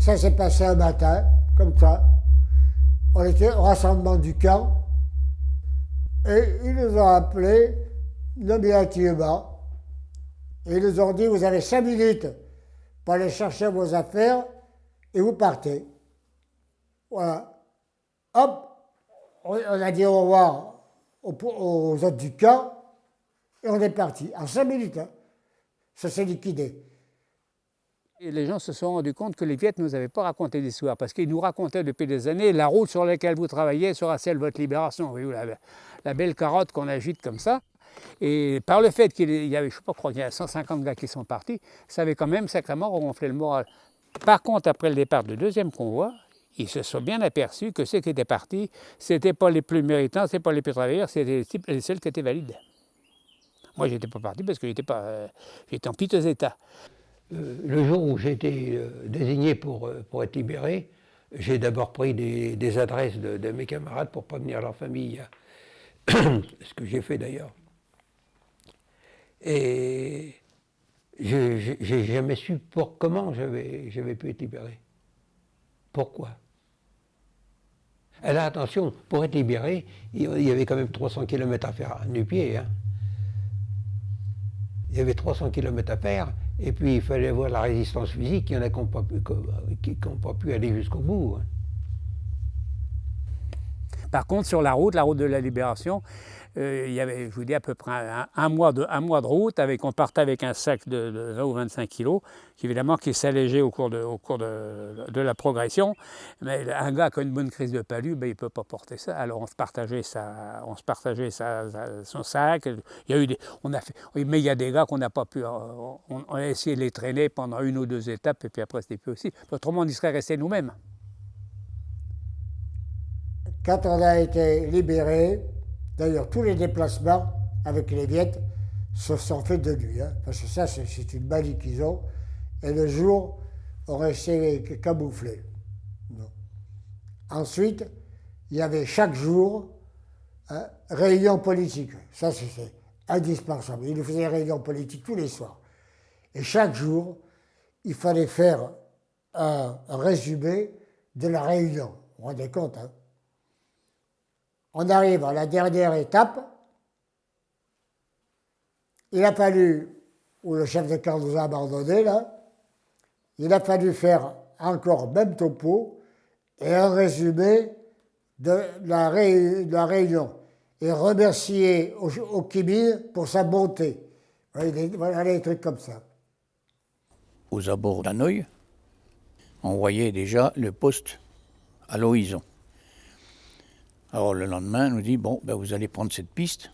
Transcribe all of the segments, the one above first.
Ça s'est passé un matin, comme ça. On était au rassemblement du camp et ils nous ont appelés nominativement. Et ils nous ont dit, vous avez 5 minutes pour aller chercher vos affaires et vous partez. Voilà. Hop, on a dit au revoir aux autres du camp et on est parti. En 5 minutes, hein, ça s'est liquidé. Et les gens se sont rendus compte que les Viettes ne nous avaient pas raconté d'histoire, parce qu'ils nous racontaient depuis des années la route sur laquelle vous travaillez sera celle de votre libération. Vous voyez, la belle carotte qu'on agite comme ça. Et par le fait qu'il y avait, je ne sais pas, je crois qu'il y a 150 gars qui sont partis, ça avait quand même sacrément regonflé le moral. Par contre, après le départ du deuxième convoi, ils se sont bien aperçus que ceux qui étaient partis, ce n'étaient pas les plus méritants, ce n'étaient pas les plus travailleurs, c'était les seuls qui étaient valides. Moi, je n'étais pas parti parce que j'étais en piteux état. Le jour où j'ai été désigné pour être libéré, j'ai d'abord pris des adresses de mes camarades pour prévenir leur famille, ce que j'ai fait d'ailleurs. Et j'ai jamais su comment j'avais pu être libéré. Pourquoi? Alors attention, pour être libéré, il y avait quand même 300 km à faire du pied. Hein. Il y avait 300 km à faire, et puis il fallait voir la résistance physique, il y en a qui n'ont pas pu aller jusqu'au bout. Hein. Par contre, sur la route de la Libération, il y avait, je vous dis, à peu près un mois de route. On partait avec un sac de 20 ou 25 kilos, évidemment qui s'allégeait au cours de la progression. Mais un gars qui a une bonne crise de palu, ben, il ne peut pas porter ça. Alors on se partageait son sac. Il y a eu mais il y a des gars qu'on n'a pas pu. On a essayé de les traîner pendant 1 ou 2 étapes, et puis après c'était plus aussi. Autrement, on y serait resté nous-mêmes. Quand on a été libéré, d'ailleurs tous les déplacements avec les Viettes se sont faits de nuit, hein, parce que ça c'est une manie qu'ils ont, et le jour on restait camouflé. Non. Ensuite, il y avait chaque jour réunion politique, ça c'était indispensable, ils nous faisaient réunion politique tous les soirs, et chaque jour il fallait faire un résumé de la réunion, vous vous rendez compte, hein? On arrive à la dernière étape. Il a fallu, où le chef de camp nous a abandonnés, là, il a fallu faire encore même topo et un résumé de la réunion et remercier au Kimi pour sa bonté. Voilà les trucs comme ça. Aux abords d'Hanoï, on voyait déjà le poste à l'horizon. Alors le lendemain, on nous dit, bon, ben, vous allez prendre cette piste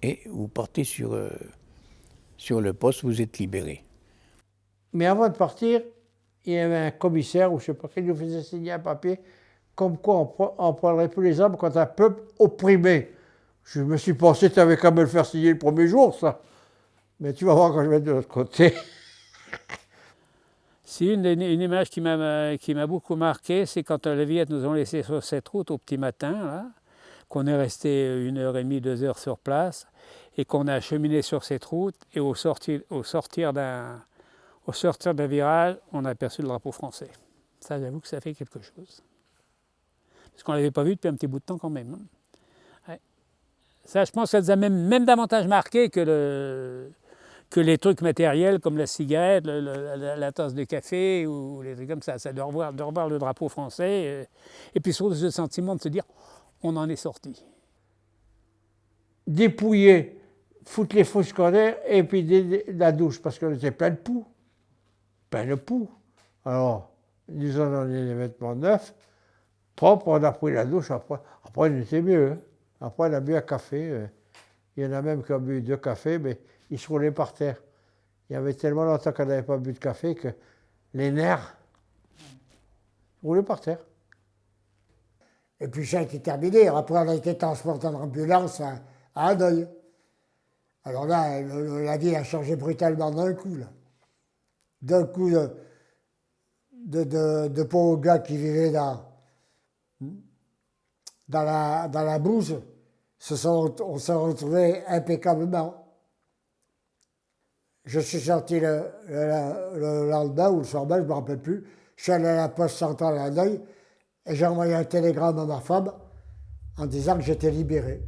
et vous partez sur le poste, vous êtes libéré. Mais avant de partir, il y avait un commissaire, ou je ne sais pas, qui nous faisait signer un papier, comme quoi on ne prendrait plus les armes quand un peuple opprimé. Je me suis pensé, tu avais qu'à me le faire signer le premier jour, ça. Mais tu vas voir quand je vais de l'autre côté. Si une image qui m'a beaucoup marqué, c'est quand les Viettes nous ont laissés sur cette route au petit matin, là, qu'on est resté 1h30, 2 heures sur place, et qu'on a cheminé sur cette route, et au sortir d'un virage, on a aperçu le drapeau français. Ça, j'avoue que ça fait quelque chose. Parce qu'on ne l'avait pas vu depuis un petit bout de temps quand même. Ouais. Ça, je pense que ça nous a même davantage marqué que les trucs matériels comme la cigarette, la tasse de café ou les trucs comme ça. C'est de revoir le drapeau français, et puis surtout ce sentiment de se dire on en est sorti. Dépouiller, foutre les fausses scolaires et puis la douche, parce qu'on était plein de poux. Plein de poux. Alors, ils nous ont donné les vêtements neufs, propres, on a pris la douche, après on était mieux. Hein. Après on a bu un café. Il y en a même qui ont bu 2 cafés, mais ils se roulaient par terre. Il y avait tellement longtemps qu'on n'avait pas bu de café que les nerfs roulaient par terre. Et puis ça a été terminé. Après, on a été transporté en ambulance à Hanoï. Alors là, la vie a changé brutalement d'un coup. D'un coup, de pauvres gars qui vivaient dans la bouse, on s'est retrouvés impeccablement. Je suis sorti le lendemain ou le soir même, je ne me rappelle plus. Je suis allé à la poste centrale à Hanoï et j'ai envoyé un télégramme à ma femme en disant que j'étais libéré.